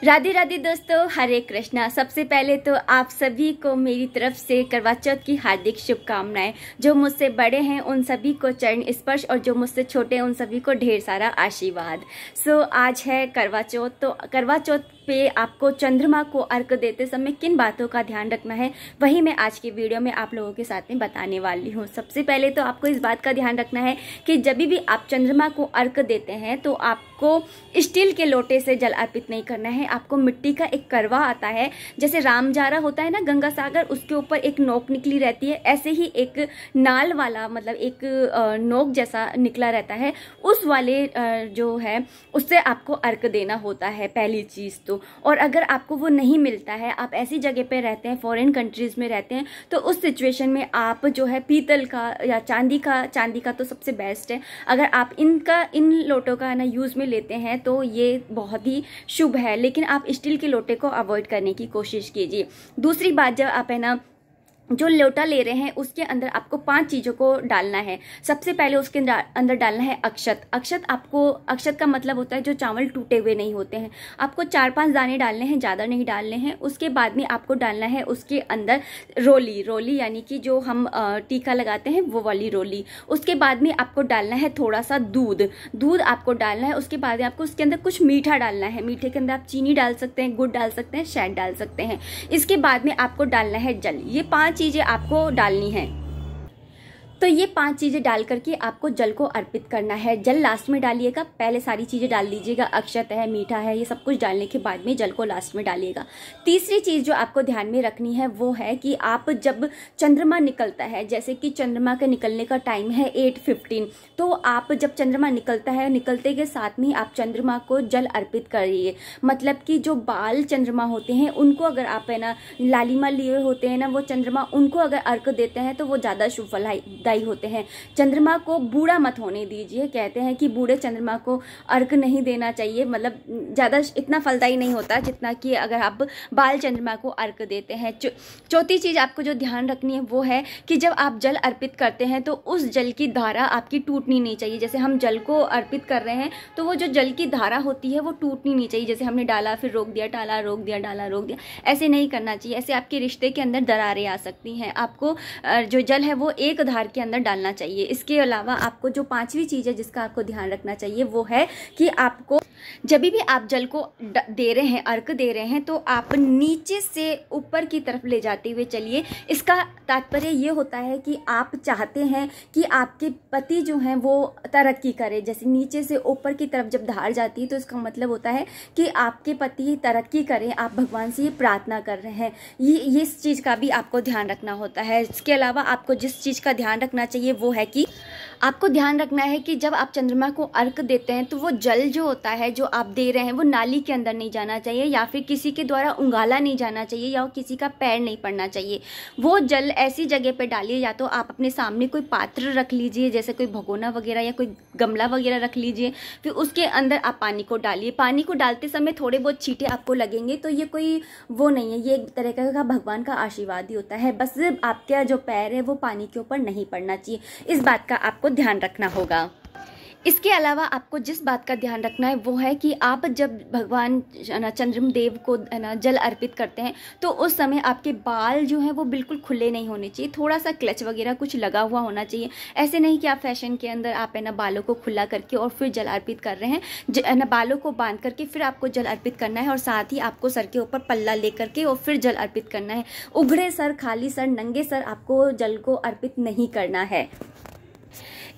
राधे राधे दोस्तों, हरे कृष्णा। सबसे पहले तो आप सभी को मेरी तरफ से करवा चौथ की हार्दिक शुभकामनाएं। जो मुझसे बड़े हैं उन सभी को चरण स्पर्श और जो मुझसे छोटे हैं उन सभी को ढेर सारा आशीर्वाद। आज है करवा चौथ। तो करवा चौथ पे आपको चंद्रमा को अर्घ देते समय किन बातों का ध्यान रखना है वही मैं आज की वीडियो में आप लोगों के साथ में बताने वाली हूँ। सबसे पहले तो आपको इस बात का ध्यान रखना है कि जब भी आप चंद्रमा को अर्घ देते हैं तो आपको स्टील के लोटे से जल अर्पित नहीं करना है। आपको मिट्टी का एक करवा आता है, जैसे रामजारा होता है ना गंगा सागर, उसके ऊपर एक नोक निकली रहती है, ऐसे ही एक नाल वाला मतलब एक नोक जैसा निकला रहता है, उस वाले जो है उससे आपको अर्घ देना होता है पहली चीज तो। और अगर आपको वो नहीं मिलता है, आप ऐसी जगह पे रहते हैं, फॉरेन कंट्रीज में रहते हैं, तो उस सिचुएशन में आप जो है पीतल का या चांदी का तो सबसे बेस्ट है। अगर आप इन लोटों का ना यूज में लेते हैं तो ये बहुत ही शुभ है, लेकिन आप स्टील के लोटे को अवॉइड करने की कोशिश कीजिए। दूसरी बात, जब आप है ना जो लोटा ले रहे हैं उसके अंदर आपको 5 चीजों को डालना है। सबसे पहले उसके अंदर डालना है अक्षत। अक्षत का मतलब होता है जो चावल टूटे हुए नहीं होते हैं। आपको 4-5 दाने डालने हैं, ज्यादा नहीं डालने हैं। उसके बाद में आपको डालना है उसके अंदर रोली यानी कि जो हम टीका लगाते हैं वो वाली रोली। उसके बाद में आपको डालना है थोड़ा सा दूध आपको डालना है। उसके बाद में आपको उसके अंदर कुछ मीठा डालना है। मीठे के अंदर आप चीनी डाल सकते हैं, गुड़ डाल सकते हैं, शहद डाल सकते हैं। इसके बाद में आपको डालना है जल। ये 5 चीजें आपको डालनी है। तो ये 5 चीजें डाल करके आपको जल को अर्पित करना है। जल लास्ट में डालिएगा, पहले सारी चीजें डाल दीजिएगा। अक्षत है, मीठा है, ये सब कुछ डालने के बाद में जल को लास्ट में डालिएगा। तीसरी चीज जो आपको ध्यान में रखनी है वो है कि आप जब चंद्रमा निकलता है, जैसे कि चंद्रमा के निकलने का टाइम है 8:15, तो आप जब चंद्रमा निकलता है, निकलते के साथ में आप चंद्रमा को जल अर्पित करिए। मतलब कि जो बाल चंद्रमा होते हैं उनको अगर आप है ना लालिमा लिए होते हैं ना वो चंद्रमा, उनको अगर अर्घ देते हैं तो वो ज्यादा शुभ फलदायी होते हैं। चंद्रमा को बूढ़ा मत होने दीजिए। कहते हैं कि बूढ़े चंद्रमा को अर्घ नहीं देना चाहिए, मतलब ज्यादा इतना फलदायी नहीं होता जितना कि अगर आप बाल चंद्रमा को अर्घ देते हैं। चौथी चीज आपको जो ध्यान रखनी है वो है कि जब आप जल अर्पित करते हैं तो उस जल की धारा आपकी टूटनी नहीं चाहिए। जैसे हम जल को अर्पित कर रहे हैं तो वो जो जल की धारा होती है वो टूटनी नहीं चाहिए। जैसे हमने डाला फिर रोक दिया, डाला रोक दिया, डाला रोक दिया, ऐसे नहीं करना चाहिए। ऐसे आपके रिश्ते के अंदर दरारें आ सकती हैं। आपको जो जल है वो एक धार के अंदर डालना चाहिए। इसके अलावा आपको जो 5वीं चीज है जिसका आपको ध्यान रखना चाहिए वो है कि आपको जब भी आप जल को दे रहे हैं, अर्घ दे रहे हैं, तो आप नीचे से ऊपर की तरफ ले जाते हुए चलिए। इसका तात्पर्य ये होता है कि आप चाहते हैं कि आपके पति जो हैं वो तरक्की करें। जैसे नीचे से ऊपर की तरफ जब धार जाती है तो इसका मतलब होता है कि आपके पति तरक्की करें। आप भगवान से ये प्रार्थना कर रहे हैं। ये इस चीज का भी आपको ध्यान रखना होता है। इसके अलावा आपको जिस चीज का ध्यान रखना चाहिए वो है कि आपको ध्यान रखना है कि जब आप चंद्रमा को अर्घ देते हैं तो वो जल जो होता है जो आप दे रहे हैं वो नाली के अंदर नहीं जाना चाहिए, या फिर किसी के द्वारा उंगाला नहीं जाना चाहिए, या किसी का पैर नहीं पड़ना चाहिए। वो जल ऐसी जगह पे डालिए, या तो आप अपने सामने कोई पात्र रख लीजिए, जैसे कोई भगोना वगैरह या कोई गमला वगैरह रख लीजिए, फिर उसके अंदर आप पानी को डालिए। पानी को डालते समय थोड़े बहुत छींटे आपको लगेंगे तो ये कोई वो नहीं है, ये एक तरह का भगवान का आशीर्वाद ही होता है। बस आपका जो पैर है वो पानी के ऊपर नहीं पड़ना चाहिए। इस बात का आपको ध्यान रखना होगा। इसके अलावा आपको जिस बात का ध्यान रखना है वो है कि आप जब भगवान चंद्रदेव को जल अर्पित करते हैं तो उस समय आपके बाल जो हैं वो बिल्कुल खुले नहीं होने चाहिए। थोड़ा सा क्लच वगैरह कुछ लगा हुआ होना चाहिए। ऐसे नहीं कि आप फैशन के अंदर आप है ना बालों को खुला करके और फिर जल अर्पित कर रहे हैं। ना बालों को बांध करके फिर आपको जल अर्पित करना है, और साथ ही आपको सर के ऊपर पल्ला लेकर के और फिर जल अर्पित करना है। उघड़े सर, खाली सर, नंगे सर आपको जल को अर्पित नहीं करना है।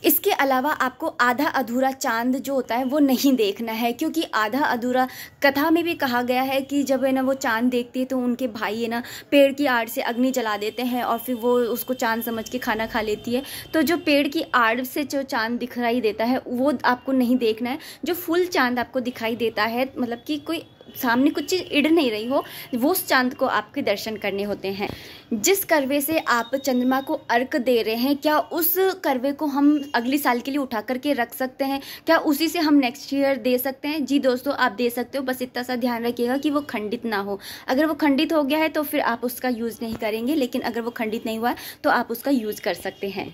इसके अलावा आपको आधा अधूरा चांद जो होता है वो नहीं देखना है, क्योंकि आधा अधूरा कथा में भी कहा गया है कि जब है ना वो चांद देखती है तो उनके भाई है ना पेड़ की आड़ से अग्नि जला देते हैं और फिर वो उसको चांद समझ के खाना खा लेती है। तो जो पेड़ की आड़ से जो चांद दिखाई देता है वो आपको नहीं देखना है। जो फुल चांद आपको दिखाई देता है, मतलब कि कोई सामने कुछ चीज इड़ नहीं रही हो, वो उस चांद को आपके दर्शन करने होते हैं। जिस करवे से आप चंद्रमा को अर्घ दे रहे हैं, क्या उस करवे को हम अगले साल के लिए उठा करके रख सकते हैं? क्या उसी से हम नेक्स्ट ईयर दे सकते हैं? जी दोस्तों, आप दे सकते हो, बस इतना सा ध्यान रखिएगा कि वो खंडित ना हो। अगर वो खंडित हो गया है तो फिर आप उसका यूज नहीं करेंगे, लेकिन अगर वो खंडित नहीं हुआ तो आप उसका यूज कर सकते हैं।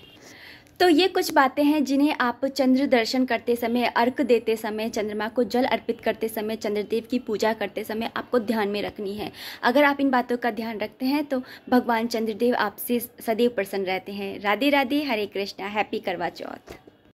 तो ये कुछ बातें हैं जिन्हें आप चंद्र दर्शन करते समय, अर्घ देते समय, चंद्रमा को जल अर्पित करते समय, चंद्रदेव की पूजा करते समय आपको ध्यान में रखनी है। अगर आप इन बातों का ध्यान रखते हैं तो भगवान चंद्रदेव आपसे सदैव प्रसन्न रहते हैं। राधे राधे, हरे कृष्णा, हैप्पी करवा चौथ।